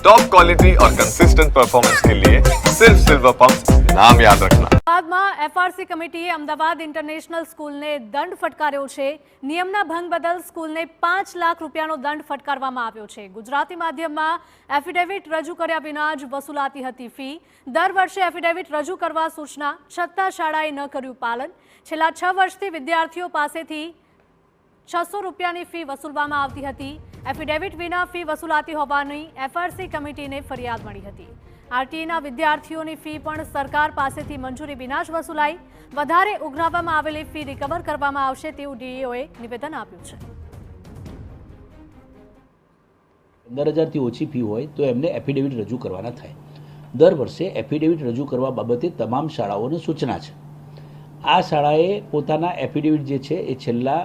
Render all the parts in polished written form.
Top quality और consistent performance के लिए सिर्फ सिल्वर पंप नाम याद रखना। અમદાવાદમાં એફઆરસી કમિટીએ અમદાવાદ ઇન્ટરનેશનલ સ્કૂલને દંડ ફટકાર્યો છે। નિયમના ભંગ બદલ સ્કૂલને 5 લાખ રૂપિયાનો દંડ ફટકારવામાં આવ્યો છે। ગુજરાતી માધ્યમમાં એફિડેવિટ રજૂ કર્યા વિના જ વસૂલાતી હતી ફી। દર વર્ષે એફિડેવિટ રજૂ કરવા સૂચના છતાં શાળાએ ન કર્યું પાલન। છેલ્લા 6 વર્ષથી વિદ્યાર્થીઓ પાસેથી 600 રૂપિયાની ફી વસૂલવામાં આવતી હતી। એફિડેવિટ વિના ફી વસૂલાતી હોવાની એફઆરસી કમિટીને ફરિયાદ મળી હતી। આરટીઈના વિદ્યાર્થીઓની ફી પણ સરકાર પાસેથી મંજૂરી વિના જ વસૂલાઈ। વધારે ઉઘરાવવામાં આવેલી ફી રિકવર કરવામાં આવશે તેવું ડીઈઓએ નિવેદન આપ્યું છે। 15,000 થી ઓછી ફી હોય તો એમને એફિડેવિટ રજૂ કરવાના થાય। દર વર્ષે એફિડેવિટ રજૂ કરવા બાબતે તમામ શાળાઓને સૂચના છે। આ શાળાએ પોતાના એફિડેવિટ જે છે એ છેલ્લા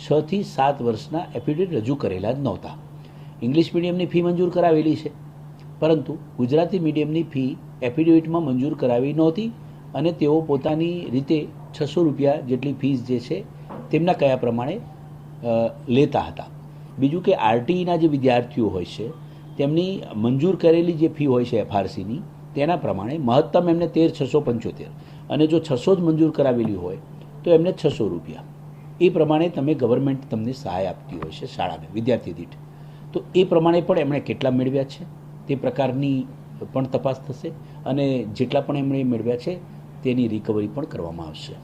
6 થી 7 વર્ષના એફિડેવિટ રજૂ કરેલા જ નહોતા। ઇંગ્લિશ મીડિયમની ફી મંજૂર કરાવેલી છે, પરંતુ ગુજરાતી મીડિયમની ફી એફિડેવિટમાં મંજૂર કરાવી નહોતી અને તેઓ પોતાની રીતે 600 રૂપિયા જેટલી ફીસ જે છે તેમના કયા પ્રમાણે લેતા હતા। બીજું કે આરટીઈના જે વિદ્યાર્થીઓ હોય છે તેમની મંજૂર કરેલી જે ફી હોય છે એફઆરસીની તેના પ્રમાણે મહત્તમ એમને 13,675 અને જો 600 જ મંજૂર કરાવેલી હોય તો એમને 600 રૂપિયા એ પ્રમાણે તમે ગવર્મેન્ટ તમને સહાય આપતી હોય છે શાળાને વિદ્યાર્થી દીઠ। તો એ પ્રમાણે પણ એમણે કેટલા મેળવ્યા છે તે પ્રકારની પણ તપાસ થશે અને જેટલા પણ એમણે મેળવ્યા છે તેની રિકવરી પણ કરવામાં આવશે।